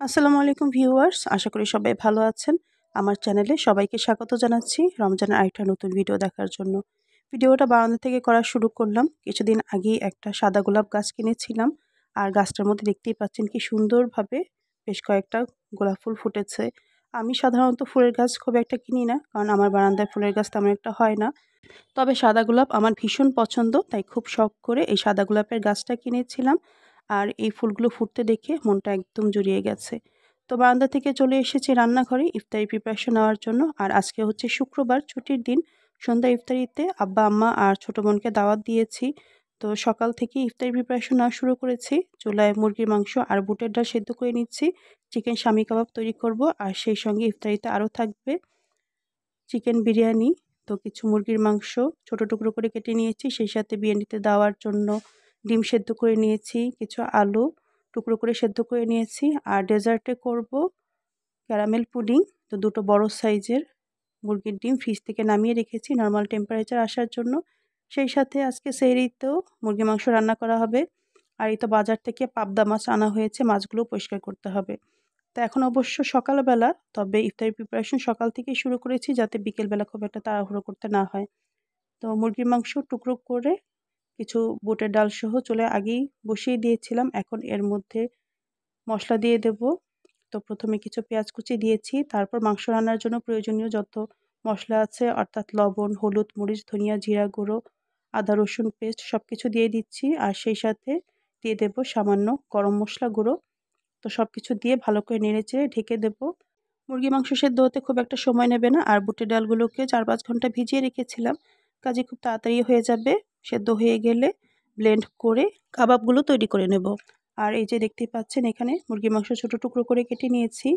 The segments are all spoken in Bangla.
আসসালামু আলাইকুম ভিউয়ার্স, আশা করি সবাই ভালো আছেন। আমার চ্যানেলে সবাইকে স্বাগত জানাচ্ছি রমজানের আরেকটা নতুন ভিডিও দেখার জন্য। ভিডিওটা বারান্দা থেকে করা শুরু করলাম। কিছুদিন আগেই একটা সাদা গোলাপ গাছ কিনেছিলাম। আর গাছটার মধ্যে দেখতেই পাচ্ছেন কি সুন্দরভাবে বেশ কয়েকটা গোলাপ ফুল ফুটেছে। আমি সাধারণত ফুলের গাছ খুব একটা কিনি না, কারণ আমার বারান্দায় ফুলের গাছ তেমন একটা হয় না। তবে সাদা গোলাপ আমার ভীষণ পছন্দ, তাই খুব শখ করে এই সাদা গোলাপের গাছটা কিনেছিলাম। আর এই ফুলগুলো ফুটতে দেখে মনটা একদম জুড়িয়ে গেছে। তো বারান্দা থেকে চলে এসেছি রান্নাঘরে ইফতারি প্রিপারেশন নেওয়ার জন্য। আর আজকে হচ্ছে শুক্রবার, ছুটির দিন। সন্ধ্যা ইফতারিতে আব্বা আম্মা আর ছোটো বোনকে দাওয়াত দিয়েছি। তো সকাল থেকে ইফতারি প্রিপারেশন নেওয়া শুরু করেছি। চুলায় মুরগির মাংস আর বুটের ডাল সেদ্ধ করে নিচ্ছি। চিকেন শামি কাবাব তৈরি করব, আর সেই সঙ্গে ইফতারিতে আরও থাকবে চিকেন বিরিয়ানি। তো কিছু মুরগির মাংস ছোট টুকরো করে কেটে নিয়েছি, সেই সাথে বিরিয়ানিতে দেওয়ার জন্য ডিম সেদ্ধ করে নিয়েছি, কিছু আলু টুকরো করে সেদ্ধ করে নিয়েছি। আর ডেজার্টে করব ক্যারামেল পুডিং। তো দুটো বড় সাইজের মুরগির ডিম ফ্রিজ থেকে নামিয়ে রেখেছি নর্মাল টেম্পারেচার আসার জন্য। সেই সাথে আজকে সেহরিতেও মুরগির মাংস রান্না করা হবে। আর এই তো বাজার থেকে পাবদা মাছ আনা হয়েছে, মাছগুলো পরিষ্কার করতে হবে। তো এখন অবশ্য সকালবেলা, তবে ইফতারি প্রিপারেশন সকাল থেকেই শুরু করেছি যাতে বিকেলবেলা খুব একটা তাড়াহুড়ো করতে না হয়। তো মুরগির মাংস টুকরো করে কিছু বুটের ডাল সহ চুলায় আগেই বসিয়ে দিয়েছিলাম। এখন এর মধ্যে মশলা দিয়ে দেব। তো প্রথমে কিছু পেঁয়াজ কুচি দিয়েছি, তারপর মাংস রান্নার জন্য প্রয়োজনীয় যত মশলা আছে অর্থাৎ লবণ, হলুদ, মরিচ, ধনিয়া, জিরা গুঁড়ো, আদা রসুন পেস্ট সব কিছু দিয়ে দিচ্ছি। আর সেই সাথে দিয়ে দেব সামান্য গরম মশলা গুঁড়ো। তো সব কিছু দিয়ে ভালো করে নেড়েচেড়ে ঢেকে দেব। মুরগি মাংস সেদ্ধ হতে খুব একটা সময় নেবে না, আর বুটের ডালগুলোকে 4-5 ঘন্টা ভিজিয়ে রেখেছিলাম, কাজে খুব তাড়াতাড়ি হয়ে যাবে। সেদ্ধ হয়ে গেলে ব্লেন্ড করে কাবাবগুলো তৈরি করে নেব। আর এই যে দেখতেই পাচ্ছেন এখানে মুরগির মাংস ছোট টুকরো করে কেটে নিয়েছি।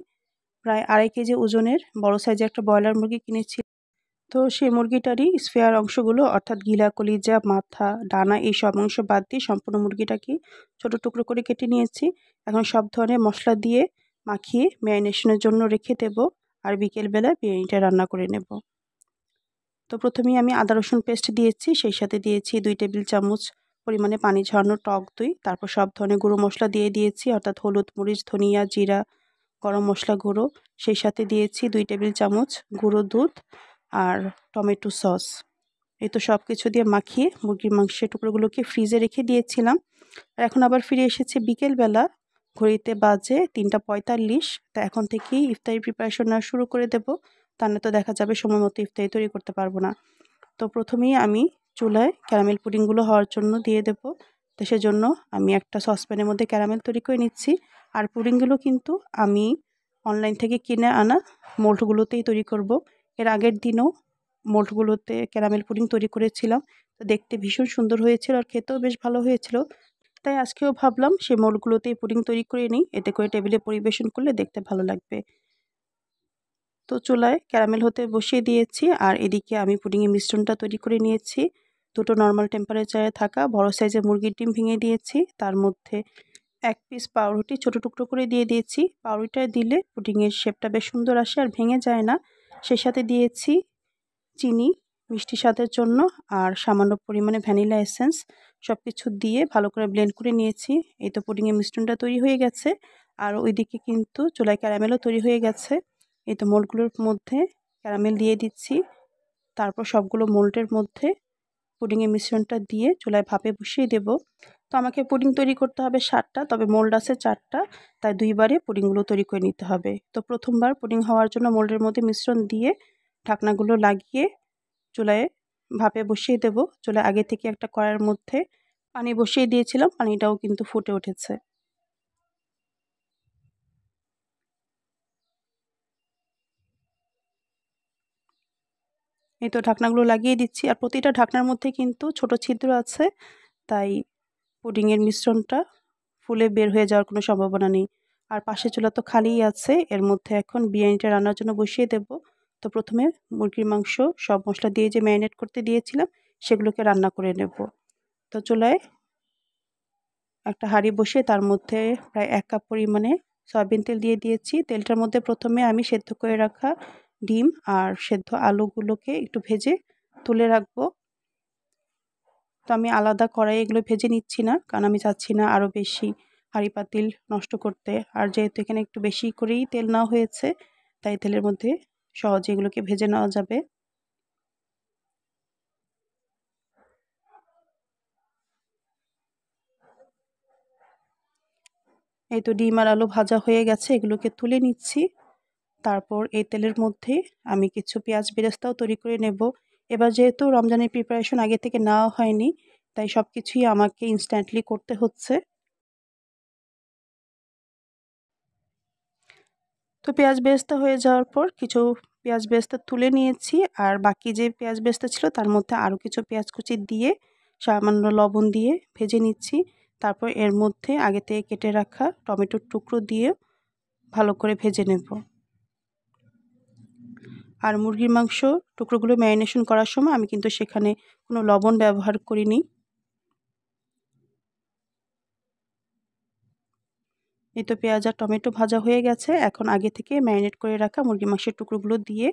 প্রায় 2.5 কেজি ওজনের বড় সাইজের একটা ব্রয়লার মুরগি কিনেছি। তো সেই মুরগিটারই স্পেয়ার অংশগুলো অর্থাৎ গিলা, কলিজা, মাথা, ডানা এই সব অংশ বাদ দিয়ে সম্পূর্ণ মুরগিটাকে ছোট টুকরো করে কেটে নিয়েছি। এখন সব ধরনের মশলা দিয়ে মাখিয়ে ম্যারিনেশনের জন্য রেখে দেব। আর বিকেলবেলা বিরিয়ানিটা রান্না করে নেব। তো প্রথমেই আমি আদা রসুন পেস্ট দিয়েছি, সেই সাথে দিয়েছি 2 টেবিল চামচ পরিমাণে পানি ঝরানো টক দই। তারপর সব ধরনের গুঁড়ো মশলা দিয়ে দিয়েছি অর্থাৎ হলুদ, মরিচ, ধনিয়া, জিরা, গরম মশলা গুঁড়ো। সেই সাথে দিয়েছি 2 টেবিল চামচ গুঁড়ো দুধ আর টমেটো সস। এই তো সব কিছু দিয়ে মাখিয়ে মুরগির মাংসের টুকরোগুলোকে ফ্রিজে রেখে দিয়েছিলাম। আর এখন আবার ফিরে এসেছে বিকেলবেলা, ঘড়িতে বাজে 3টা 45। তা এখন থেকেই ইফতারি প্রিপারেশন নেওয়া শুরু করে দেব, তা না তো দেখা যাবে সময় মতো ইফতারি তৈরি করতে পারবো না। তো প্রথমেই আমি চুলায় ক্যারামেল পুডিংগুলো হওয়ার জন্য দিয়ে দেব। তো সেজন্য আমি একটা সসপ্যানের মধ্যে ক্যারামেল তৈরি করে নিচ্ছি। আর পুডিংগুলো কিন্তু আমি অনলাইন থেকে কিনে আনা মোল্ডগুলোতেই তৈরি করব। এর আগের দিনও মোল্ডগুলোতে ক্যারামেল পুডিং তৈরি করেছিলাম। তো দেখতে ভীষণ সুন্দর হয়েছিল আর খেতেও বেশ ভালো হয়েছিল। তাই আজকেও ভাবলাম সেই মোল্ডগুলোতেই পুডিং তৈরি করে নিই, এতে করে টেবিলে পরিবেশন করলে দেখতে ভালো লাগবে। তো চুলায় ক্যারামেল হতে বসিয়ে দিয়েছি, আর এদিকে আমি পুডিংয়ের মিশ্রণটা তৈরি করে নিয়েছি। দুটো নর্মাল টেম্পারেচারে থাকা বড় সাইজের মুরগির ডিম ভেঙে দিয়েছি, তার মধ্যে 1 পিস পাউরুটি ছোট টুকরো করে দিয়ে দিয়েছি। পাউরুটিটা দিলে পুডিংয়ের শেপটা বেশ সুন্দর আসে আর ভেঙে যায় না। সেই সাথে দিয়েছি চিনি মিষ্টি স্বাদের জন্য, আর সামান্য পরিমাণে ভ্যানিলা এসেন্স। সব কিছু দিয়ে ভালো করে ব্লেন্ড করে নিয়েছি। এই তো পুডিংয়ের মিশ্রণটা তৈরি হয়ে গেছে। আর ওইদিকে কিন্তু চুলায় ক্যারামেলও তৈরি হয়ে গেছে। এই তো মোল্ডগুলোর মধ্যে ক্যারামেল দিয়ে দিচ্ছি। তারপর সবগুলো মোল্ডের মধ্যে পুডিংয়ের মিশ্রণটা দিয়ে চুলায় ভাপে বসিয়ে দেব। তো আমাকে পুডিং তৈরি করতে হবে 7টা, তবে মোল্ড আছে 4টা, তাই 2বারে পুডিংগুলো তৈরি করে নিতে হবে। তো প্রথমবার পুডিং হওয়ার জন্য মোল্ডের মধ্যে মিশ্রণ দিয়ে ঢাকনাগুলো লাগিয়ে চুলায় ভাপে বসিয়ে দেব। চুলায় আগে থেকে একটা কড়াইয়ের মধ্যে পানি বসিয়ে দিয়েছিলাম, পানিটাও কিন্তু ফুটে উঠেছে। এই তো ঢাকনাগুলো লাগিয়ে দিচ্ছি, আর প্রতিটা ঢাকনার মধ্যে কিন্তু ছোট ছিদ্র আছে, তাই পুডিংয়ের মিশ্রণটা ফুলে বের হয়ে যাওয়ার কোনো সম্ভাবনা নেই। আর পাশের চুলা তো খালিই আছে, এর মধ্যে এখন বিরিয়ানিটা রান্নার জন্য বসিয়ে দেব। তো প্রথমে মুরগির মাংস সব মশলা দিয়ে যে ম্যারিনেট করতে দিয়েছিলাম সেগুলোকে রান্না করে নেব। তো চুলায় একটা হাঁড়ি বসিয়ে তার মধ্যে প্রায় 1 কাপ পরিমাণে সয়াবিন তেল দিয়ে দিয়েছি। তেলটার মধ্যে প্রথমে আমি সেদ্ধ করে রাখা ডিম আর সেদ্ধ আলুগুলোকে একটু ভেজে তুলে রাখবো। তো আমি আলাদা কড়াইয়ে এগুলো ভেজে নিচ্ছি না, কারণ আমি চাচ্ছি না আরও বেশি হাঁড়ি পাতিল নষ্ট করতে। আর যেহেতু এখানে একটু বেশি করেই তেল নেওয়া হয়েছে, তাই তেলের মধ্যে সহজে এগুলোকে ভেজে নেওয়া যাবে। এই তো ডিম আর আলু ভাজা হয়ে গেছে, এগুলোকে তুলে নিচ্ছি। তারপর এই তেলের মধ্যে আমি কিছু পেঁয়াজ বেরেস্তাও তৈরি করে নেব। এবার যেহেতু রমজানের প্রিপারেশন আগে থেকে নেওয়া হয়নি, তাই সব কিছুই আমাকে ইনস্ট্যান্টলি করতে হচ্ছে। তো পেঁয়াজ বেরেস্তা হয়ে যাওয়ার পর কিছু পেঁয়াজ বেরেস্তা তুলে নিয়েছি, আর বাকি যে পেঁয়াজ বেরেস্তা ছিল তার মধ্যে আরও কিছু পেঁয়াজ কুচি দিয়ে সামান্য লবণ দিয়ে ভেজে নিচ্ছি। তারপর এর মধ্যে আগে থেকে কেটে রাখা টমেটোর টুকরো দিয়ে ভালো করে ভেজে নেব। আর মুরগির মাংস টুকরোগুলো ম্যারিনেশন করার সময় আমি কিন্তু সেখানে কোনো লবণ ব্যবহার করিনি। এই তো পেঁয়াজ আর টমেটো ভাজা হয়ে গেছে, এখন আগে থেকে ম্যারিনেট করে রাখা মুরগির মাংসের টুকরোগুলো দিয়ে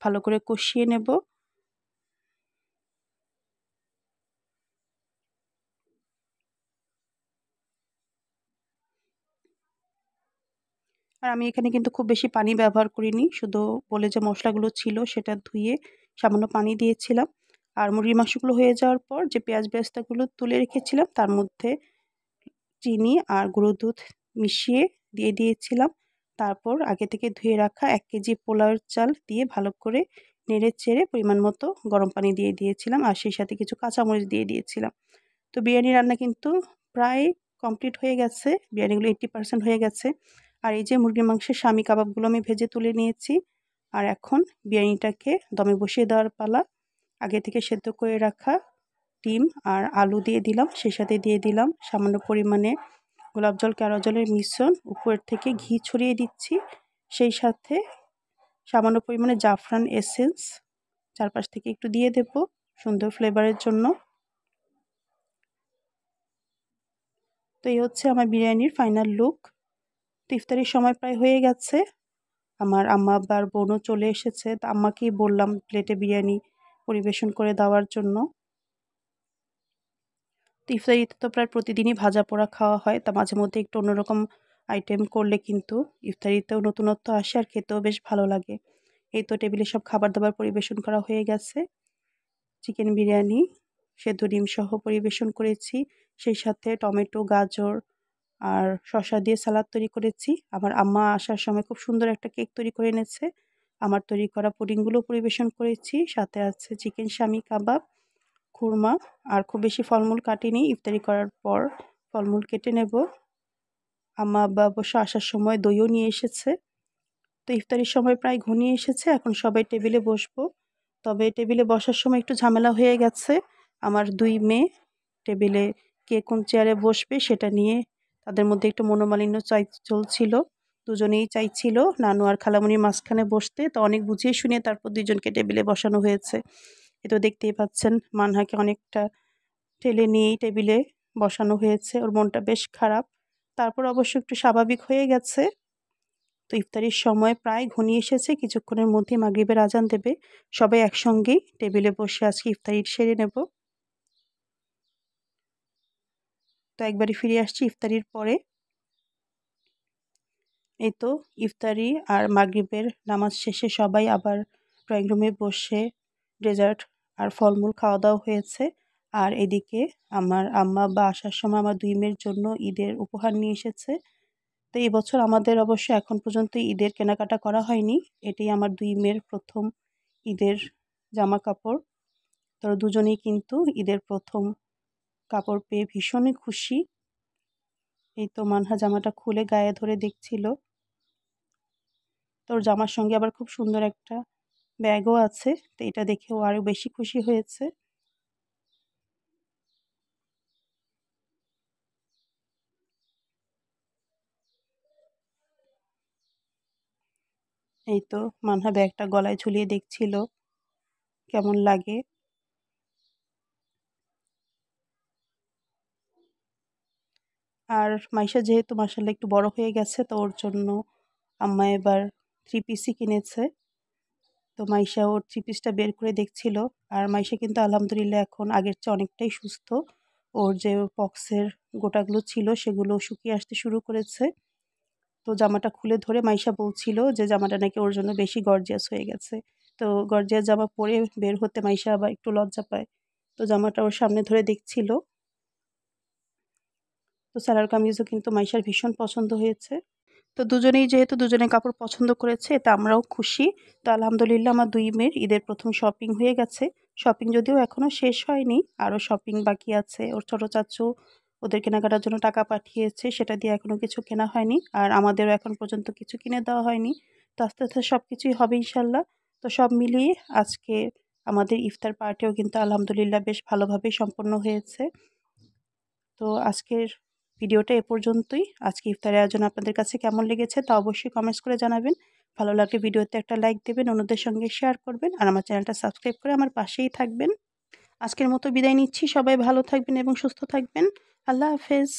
ভালো করে কষিয়ে নেব। আর আমি এখানে কিন্তু খুব বেশি পানি ব্যবহার করিনি, শুধু বলে যে মশলাগুলো ছিল সেটা ধুয়ে সামান্য পানি দিয়েছিলাম। আর মুরগির মাংসগুলো হয়ে যাওয়ার পর যে পেঁয়াজ বেরেস্তাগুলো তুলে রেখেছিলাম তার মধ্যে চিনি আর গুঁড়ো দুধ মিশিয়ে দিয়ে দিয়েছিলাম। তারপর আগে থেকে ধুয়ে রাখা 1 কেজি পোলাওয়ের চাল দিয়ে ভালো করে নেড়ে চেড়ে পরিমাণ মতো গরম পানি দিয়ে দিয়েছিলাম, আর সেই সাথে কিছু কাঁচামরিচ দিয়ে দিয়েছিলাম। তো বিরিয়ানি রান্না কিন্তু প্রায় কমপ্লিট হয়ে গেছে, বিরিয়ানিগুলো 80% হয়ে গেছে। আর এই যে মুরগির মাংসের শামি কাবাবগুলো আমি ভেজে তুলে নিয়েছি। আর এখন বিরিয়ানিটাকে দমে বসিয়ে দেওয়ার পালা। আগে থেকে সেদ্ধ করে রাখা ডিম আর আলু দিয়ে দিলাম, সেই সাথে দিয়ে দিলাম সামান্য পরিমাণে গোলাপ জল কেওড়া জলের মিশ্রণ, উপর থেকে ঘি ছড়িয়ে দিচ্ছি, সেই সাথে সামান্য পরিমাণে জাফরান এসেন্স চারপাশ থেকে একটু দিয়ে দেব সুন্দর ফ্লেভারের জন্য। তো এই হচ্ছে আমার বিরিয়ানির ফাইনাল লুক। তো ইফতারির সময় প্রায় হয়ে গেছে, আমার আম্মা আব্বা আর বোনও চলে এসেছে। তো আম্মাকেই বললাম প্লেটে বিরিয়ানি পরিবেশন করে দেওয়ার জন্য। তো ইফতারিতে তো প্রায় প্রতিদিনই ভাজা পোড়া খাওয়া হয়, তা মাঝে মধ্যে একটু অন্যরকম আইটেম করলে কিন্তু ইফতারিতেও নতুনত্ব আসে আর খেতেও বেশ ভালো লাগে। এই তো টেবিলে সব খাবার দাবার পরিবেশন করা হয়ে গেছে। চিকেন বিরিয়ানি, সেদ্ধ ডিম সহ পরিবেশন করেছি, সেই সাথে টমেটো, গাজর আর শসা দিয়ে সালাদ তৈরি করেছি। আমার আম্মা আসার সময় খুব সুন্দর একটা কেক তৈরি করে এনেছে। আমার তৈরি করা পুডিংগুলো পরিবেশন করেছি, সাথে আছে চিকেন শামি কাবাব, খুরমা। আর খুব বেশি ফলমূল কাটিনি, ইফতারি করার পর ফলমূল কেটে নেব। আম্মা আব্বা অবশ্য আসার সময় দইও নিয়ে এসেছে। তো ইফতারির সময় প্রায় ঘনিয়ে এসেছে, এখন সবাই টেবিলে বসবো। তবে টেবিলে বসার সময় একটু ঝামেলা হয়ে গেছে। আমার 2 মেয়ে টেবিলে কে কোন চেয়ারে বসবে সেটা নিয়ে তাদের মধ্যে একটু মনোমালিন্য চলছিল। দুজনেই চাইছিল নানু আর খালামণির মাঝখানে বসতে, তো অনেক বুঝিয়ে শুনিয়ে তারপর 2 জনকে টেবিলে বসানো হয়েছে। এ তো দেখতেই পাচ্ছেন মানহাকে অনেকটা ঠেলে নিয়েই টেবিলে বসানো হয়েছে, ওর মনটা বেশ খারাপ। তারপর অবশ্য একটু স্বাভাবিক হয়ে গেছে। তো ইফতারির সময় প্রায় ঘনিয়ে এসেছে, কিছুক্ষণের মধ্যেই মাগরিবের আজান দেবে। সবাই একসঙ্গেই টেবিলে বসে আজকে ইফতারি সেরে নেব। তো একবারে ফিরে আসছি ইফতারির পরে। এই তো ইফতারি আর মাগরিবের নামাজ শেষে সবাই আবার ড্রয়িং রুমে বসে ডেজার্ট আর ফলমূল খাওয়া দাওয়া হয়েছে। আর এদিকে আমার আম্মা আব্বা আসার সময় আমার 2 মেয়ের জন্য ঈদের উপহার নিয়ে এসেছে। তো এই বছর আমাদের অবশ্য এখন পর্যন্ত ঈদের কেনাকাটা করা হয়নি। এটাই আমার 2 মেয়ের প্রথম ঈদের জামা কাপড়। তারা দুজনেই কিন্তু ঈদের প্রথম কাপড় পেয়ে ভীষণই খুশি। এই তো মানহা জামাটা খুলে গায়ে ধরে দেখছিল। তোর জামার সঙ্গে আবার খুব সুন্দর একটা ব্যাগও আছে, তো এটা দেখেও আরো বেশি খুশি হয়েছে। এই তো মানহা ব্যাগটা গলায় ঝুলিয়ে দেখছিল কেমন লাগে। আর মাইশা যেহেতু মাশাআল্লাহ একটু বড় হয়ে গেছে, তো ওর জন্য আম্মা এবার 3 পিসই কিনেছে। তো মাইশা ওর 3 পিসটা বের করে দেখছিল। আর মাইশা কিন্তু আলহামদুলিল্লাহ এখন আগের চেয়ে অনেকটাই সুস্থ। ওর যে পক্সের গোটাগুলো ছিল সেগুলো শুকিয়ে আসতে শুরু করেছে। তো জামাটা খুলে ধরে মাইশা বলছিল যে জামাটা নাকি ওর জন্য বেশি গর্জিয়াস হয়ে গেছে। তো গর্জিয়াস জামা পরে বের হতে মাইশা আবার একটু লজ্জা পায়। তো জামাটা ওর সামনে ধরে দেখছিল। তো সালোয়ার কামিজও কিন্তু মাইশার ভীষণ পছন্দ হয়েছে। তো দুজনেই যেহেতু দুজনের কাপড় পছন্দ করেছে এতে আমরাও খুশি। তো আলহামদুলিল্লাহ আমার 2 মেয়ের ঈদের প্রথম শপিং হয়ে গেছে। শপিং যদিও এখনো শেষ হয়নি, আরও শপিং বাকি আছে। ওর ছোট চাচু ওদের কেনাকাটার জন্য টাকা পাঠিয়েছে, সেটা দিয়ে এখনো কিছু কেনা হয়নি। আর আমাদেরও এখন পর্যন্ত কিছু কিনে দেওয়া হয়নি। তো আস্তে, আস্তে সবকিছুই হবে ইনশাআল্লাহ। তো সব মিলিয়ে আজকে আমাদের ইফতার পার্টিও কিন্তু আলহামদুলিল্লাহ বেশ ভালোভাবেই সম্পন্ন হয়েছে। তো আজকের ভিডিওটা এ পর্যন্তই। আজকে ইফতারের আয়োজন আপনাদের কাছে কেমন লেগেছে তা অবশ্যই কমেন্টস করে জানাবেন। ভালো লাগলে ভিডিওতে একটা লাইক দেবেন, অন্যদের সঙ্গে শেয়ার করবেন আর আমার চ্যানেলটা সাবস্ক্রাইব করে আমার পাশেই থাকবেন। আজকের মতো বিদায় নিচ্ছি। সবাই ভালো থাকবেন এবং সুস্থ থাকবেন। আল্লাহ হাফেজ।